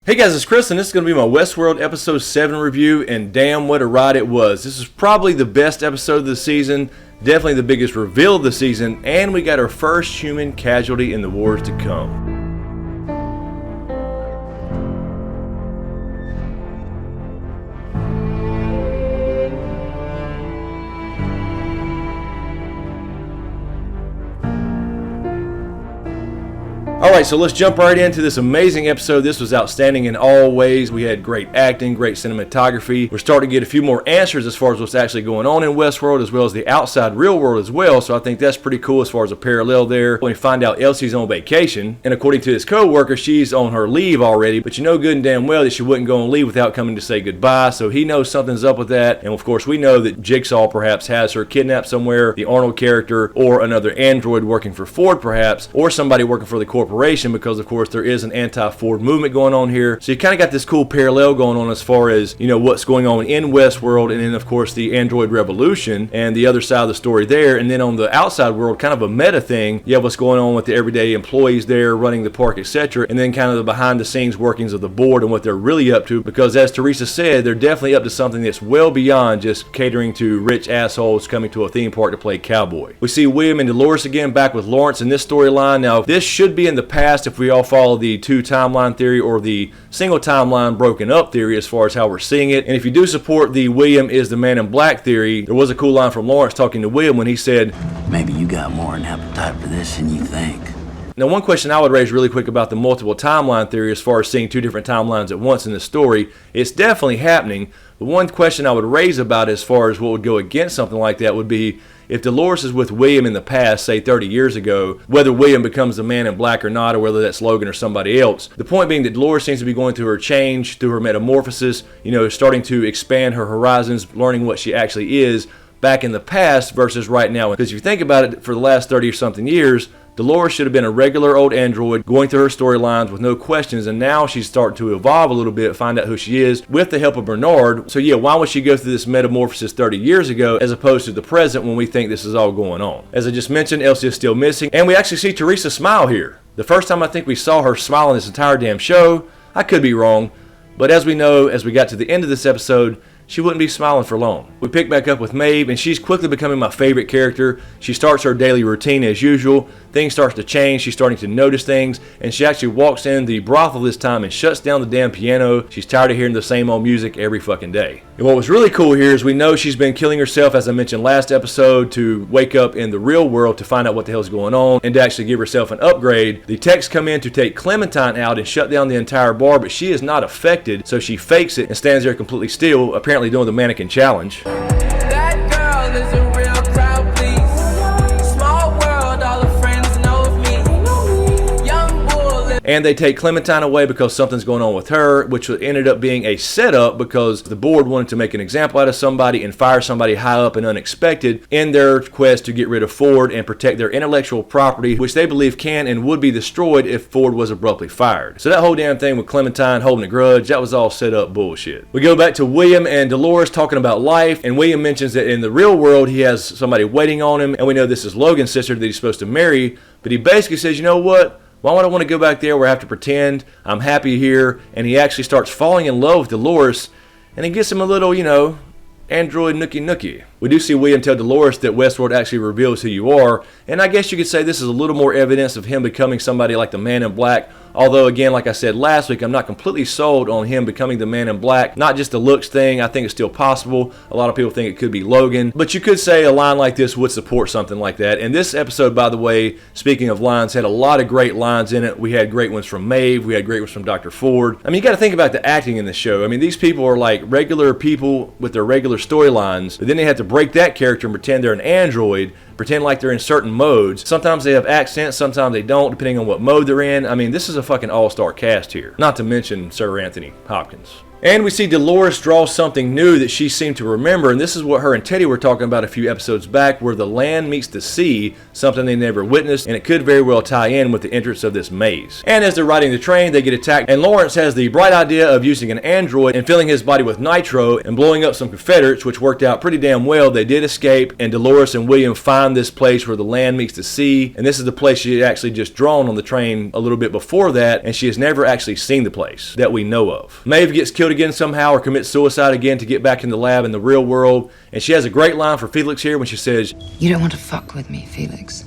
Hey guys, it's Chris and this is going to be my Westworld episode 7 review, and damn what a ride it was. This is probably the best episode of the season, definitely the biggest reveal of the season, and we got our first human casualty in the wars to come. Alright, so let's jump right into this amazing episode. This was outstanding in all ways. We had great acting, great cinematography. We're starting to get a few more answers as far as what's actually going on in Westworld, as well as the outside real world as well, so I think that's pretty cool as far as a parallel there. When we find out Elsie's on vacation, and according to his co-worker, she's on her leave already, but you know good and damn well that she wouldn't go on leave without coming to say goodbye, so he knows something's up with that, and of course we know that Jigsaw perhaps has her kidnapped somewhere, the Arnold character, or another android working for Ford perhaps, or somebody working for the corporation, because of course there is an anti-Ford movement going on here. So you kind of got this cool parallel going on as far as, you know, what's going on in Westworld, and then of course the android revolution and the other side of the story there. And then on the outside world, kind of a meta thing, you have what's going on with the everyday employees there running the park, etc., and then kind of the behind the scenes workings of the board and what they're really up to, because as Teresa said, they're definitely up to something that's well beyond just catering to rich assholes coming to a theme park to play cowboy. We see William and Dolores again back with Lawrence in this storyline. Now this should be in the past if we all follow the two timeline theory or the single timeline broken up theory as far as how we're seeing it. And if you do support the William is the man in black theory, there was a cool line from Lawrence talking to William when he said, "Maybe you got more an appetite for this than you think." Now one question I would raise really quick about the multiple timeline theory as far as seeing two different timelines at once in this story, it's definitely happening, but one question I would raise about it as far as what would go against something like that would be, if Dolores is with William in the past, say 30 years ago, whether William becomes the man in black or not, or whether that's Logan or somebody else. The point being that Dolores seems to be going through her change, through her metamorphosis, you know, starting to expand her horizons, learning what she actually is back in the past versus right now. Because if you think about it, for the last 30 or something years, Dolores should have been a regular old android going through her storylines with no questions, and now she's starting to evolve a little bit, find out who she is with the help of Bernard. So yeah, why would she go through this metamorphosis 30 years ago as opposed to the present when we think this is all going on? As I just mentioned, Elsie is still missing, and we actually see Teresa smile here. The first time I think we saw her smile in this entire damn show. I could be wrong, but as we know, as we got to the end of this episode, she wouldn't be smiling for long. We pick back up with Maeve, and she's quickly becoming my favorite character. She starts her daily routine as usual. Things start to change. She's starting to notice things, and she actually walks in the brothel this time and shuts down the damn piano. She's tired of hearing the same old music every fucking day. And what was really cool here is we know she's been killing herself, as I mentioned last episode, to wake up in the real world to find out what the hell's going on and to actually give herself an upgrade. The techs come in to take Clementine out and shut down the entire bar, but she is not affected, so she fakes it and stands there completely still, apparently doing the mannequin challenge. That girl is a real crowd, please. Small world, all her friends know of me. Young bull. And they take Clementine away because something's going on with her, which ended up being a setup because the board wanted to make an example out of somebody and fire somebody high up and unexpected in their quest to get rid of Ford and protect their intellectual property, which they believe can and would be destroyed if Ford was abruptly fired. So that whole damn thing with Clementine holding a grudge, that was all set up bullshit. We go back to William and Dolores talking about life, and William mentions that in the real world he has somebody waiting on him, and we know this is Logan's sister that he's supposed to marry, but he basically says, you know what? Why would I want to go back there where I have to pretend I'm happy here? And he actually starts falling in love with Dolores, and he gets him a little, you know, android nookie. We do see William tell Dolores that Westworld actually reveals who you are, and I guess you could say this is a little more evidence of him becoming somebody like the Man in Black, although again, like I said last week, I'm not completely sold on him becoming the Man in Black. Not just a looks thing, I think it's still possible. A lot of people think it could be Logan, but you could say a line like this would support something like that. And this episode, by the way, speaking of lines, had a lot of great lines in it. We had great ones from Maeve, we had great ones from Dr. Ford. I mean, you got to think about the acting in this show. I mean, these people are like regular people with their regular storylines, but then they have to break that character and pretend they're an android, pretend like they're in certain modes. Sometimes they have accents, sometimes they don't, depending on what mode they're in. I mean, this is a fucking all-star cast here. Not to mention Sir Anthony Hopkins. And we see Dolores draw something new that she seemed to remember, and this is what her and Teddy were talking about a few episodes back, where the land meets the sea, something they never witnessed, and it could very well tie in with the entrance of this maze. And as they're riding the train, they get attacked, and Lawrence has the bright idea of using an android and filling his body with nitro and blowing up some Confederates, which worked out pretty damn well. They did escape, and Dolores and William find this place where the land meets the sea, and this is the place she had actually just drawn on the train a little bit before that, and she has never actually seen the place that we know of. Maeve gets killed again somehow, or commits suicide again to get back in the lab in the real world, and she has a great line for Felix here when she says, "You don't want to fuck with me, Felix."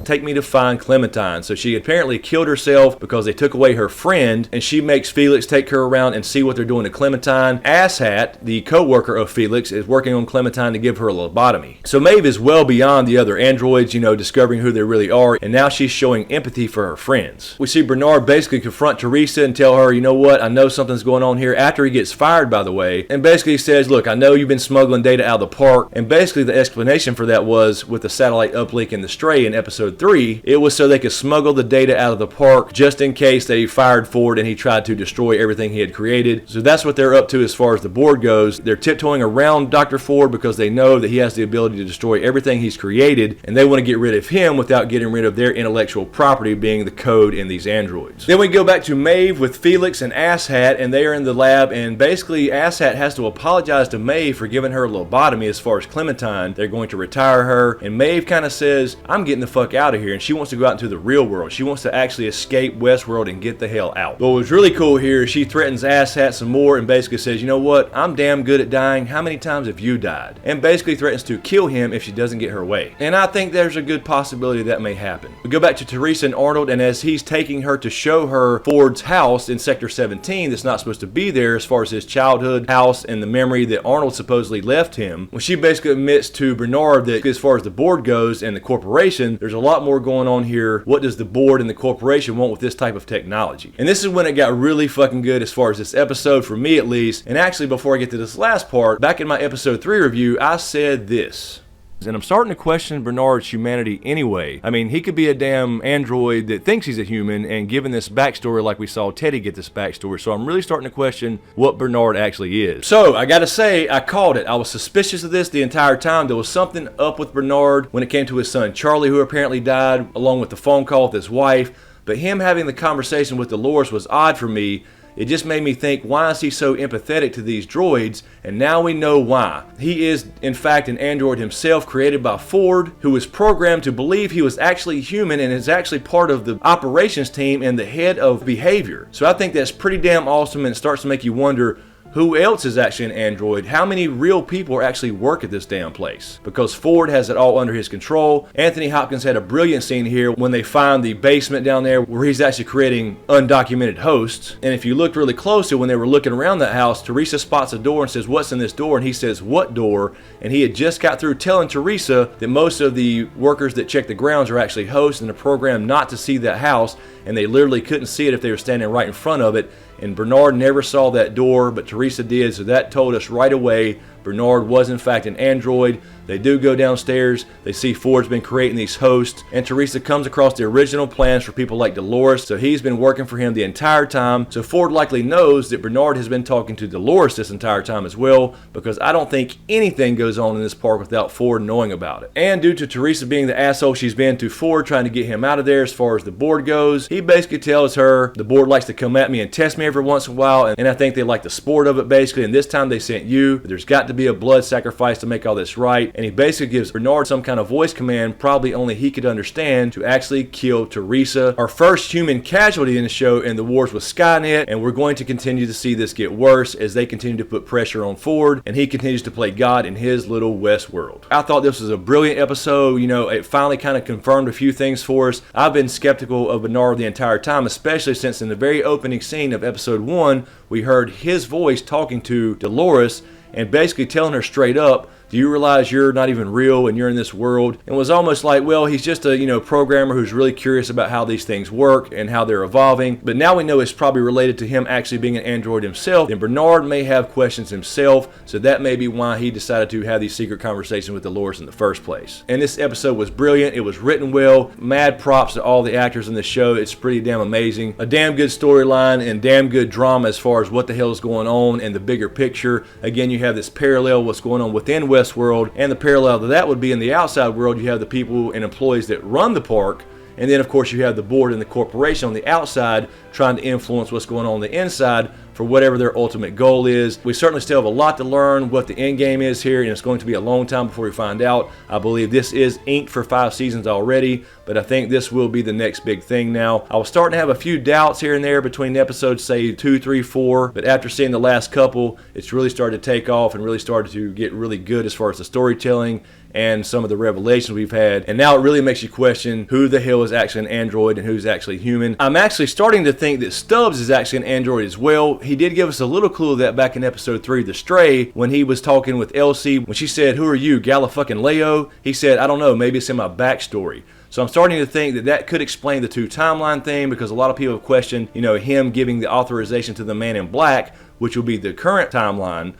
"Take me to find Clementine." So she apparently killed herself because they took away her friend, and she makes Felix take her around and see what they're doing to Clementine. Asshat, the co-worker of Felix, is working on Clementine to give her a lobotomy. So Maeve is well beyond the other androids, discovering who they really are, and now she's showing empathy for her friends. We see Bernard basically confront Teresa and tell her, you know what, I know something's going on here, after he gets fired, by the way, and basically says, look, I know you've been smuggling data out of the park, and basically the explanation for that was with the satellite uplink and the stray in episode 3, it was so they could smuggle the data out of the park just in case they fired Ford and he tried to destroy everything he had created. So that's what they're up to as far as the board goes. They're tiptoeing around Dr. Ford because they know that he has the ability to destroy everything he's created, and they want to get rid of him without getting rid of their intellectual property, being the code in these androids. Then we go back to Maeve with Felix and Asshat, and they are in the lab, and basically Asshat has to apologize to Maeve for giving her a lobotomy as far as Clementine. They're going to retire her, and Maeve kind of says, I'm getting the fuck out of here, and she wants to go out into the real world. She wants to actually escape Westworld and get the hell out. But what was really cool here is she threatens Asshat some more and basically says, you know what, I'm damn good at dying. How many times have you died? And basically threatens to kill him if she doesn't get her way. And I think there's a good possibility that may happen. We go back to Teresa and Arnold, and as he's taking her to show her Ford's house in Sector 17 that's not supposed to be there as far as his childhood house and the memory that Arnold supposedly left him, when she basically admits to Bernard that as far as the board goes and the corporation, there's a lot more going on here. What does the board and the corporation want with this type of technology? And this is when it got really fucking good as far as this episode, for me at least. And actually, before I get to this last part, back in my episode 3 review, I said this. And I'm starting to question Bernard's humanity anyway. I mean, he could be a damn android that thinks he's a human, and given this backstory like we saw Teddy get this backstory, so I'm really starting to question what Bernard actually is. So, I gotta say, I called it. I was suspicious of this the entire time. There was something up with Bernard when it came to his son Charlie, who apparently died, along with the phone call with his wife. But him having the conversation with Dolores was odd for me. It just made me think, why is he so empathetic to these droids? And now we know why. He is, in fact, an android himself, created by Ford, who was programmed to believe he was actually human and is actually part of the operations team and the head of behavior. So I think that's pretty damn awesome, and it starts to make you wonder, who else is actually an android? How many real people actually work at this damn place? Because Ford has it all under his control. Anthony Hopkins had a brilliant scene here when they find the basement down there where he's actually creating undocumented hosts. And if you looked really closely when they were looking around that house, Teresa spots a door and says, what's in this door? And he says, what door? And he had just got through telling Teresa that most of the workers that check the grounds are actually hosts and are programmed not to see that house, and they literally couldn't see it if they were standing right in front of it. And Bernard never saw that door, but Teresa did, so that told us right away Bernard was in fact an android. They do go downstairs, they see Ford's been creating these hosts, and Teresa comes across the original plans for people like Dolores, so he's been working for him the entire time. So Ford likely knows that Bernard has been talking to Dolores this entire time as well, because I don't think anything goes on in this park without Ford knowing about it. And due to Teresa being the asshole she's been to Ford, trying to get him out of there as far as the board goes, he basically tells her, the board likes to come at me and test me every once in a while, and I think they like the sport of it basically, and this time they sent you. There's got to be a blood sacrifice to make all this right. And he basically gives Bernard some kind of voice command, probably only he could understand, to actually kill Teresa, our first human casualty in the show in the wars with Skynet. And we're going to continue to see this get worse as they continue to put pressure on Ford, and he continues to play God in his little Westworld. I thought this was a brilliant episode. It finally kind of confirmed a few things for us. I've been skeptical of Bernard the entire time, especially since in the very opening scene of episode 1, we heard his voice talking to Dolores, and basically telling her straight up, do you realize you're not even real and you're in this world? And was almost like, well, he's just a programmer who's really curious about how these things work and how they're evolving. But now we know it's probably related to him actually being an android himself. And Bernard may have questions himself, so that may be why he decided to have these secret conversations with Dolores in the first place. And this episode was brilliant. It was written well. Mad props to all the actors in the show. It's pretty damn amazing. A damn good storyline and damn good drama as far as what the hell is going on and the bigger picture. Again, you have this parallel what's going on within Westworld, and the parallel to that would be in the outside world. You have the people and employees that run the park, and then of course you have the board and the corporation on the outside trying to influence what's going on the inside for whatever their ultimate goal is. We certainly still have a lot to learn what the end game is here, and it's going to be a long time before we find out. I believe this is inked for 5 seasons already, but I think this will be the next big thing now. I was starting to have a few doubts here and there between episodes, say 2, 3, 4, but after seeing the last couple, it's really started to take off and really started to get really good as far as the storytelling and some of the revelations we've had. And now it really makes you question who the hell is actually an android and who's actually human. I'm actually starting to think that Stubbs is actually an android as well. He did give us a little clue of that back in episode 3, The Stray, when he was talking with Elsie. When she said, "Who are you, Gala-fucking-Leo?" He said, "I don't know, maybe it's in my backstory." So I'm starting to think that that could explain the 2 timeline thing, because a lot of people have questioned, him giving the authorization to the Man in Black, which will be the current timeline.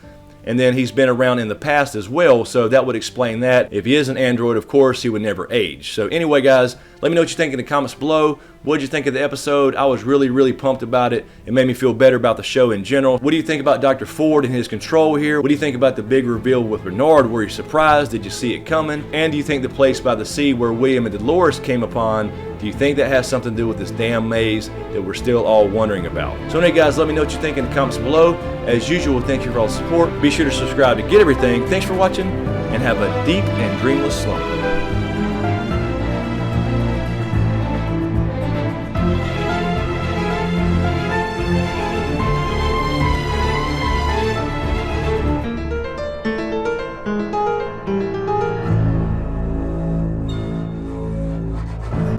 And then he's been around in the past as well, so that would explain that. If he is an android, of course, he would never age. So anyway, guys, let me know what you think in the comments below. What did you think of the episode? I was really, really pumped about it. It made me feel better about the show in general. What do you think about Dr. Ford and his control here? What do you think about the big reveal with Bernard? Were you surprised? Did you see it coming? And do you think the place by the sea where William and Dolores came upon, do you think that has something to do with this damn maze that we're still all wondering about? So anyway, guys, let me know what you think in the comments below. As usual, thank you for all the support. Be sure to subscribe to get everything. Thanks for watching, and have a deep and dreamless slumber.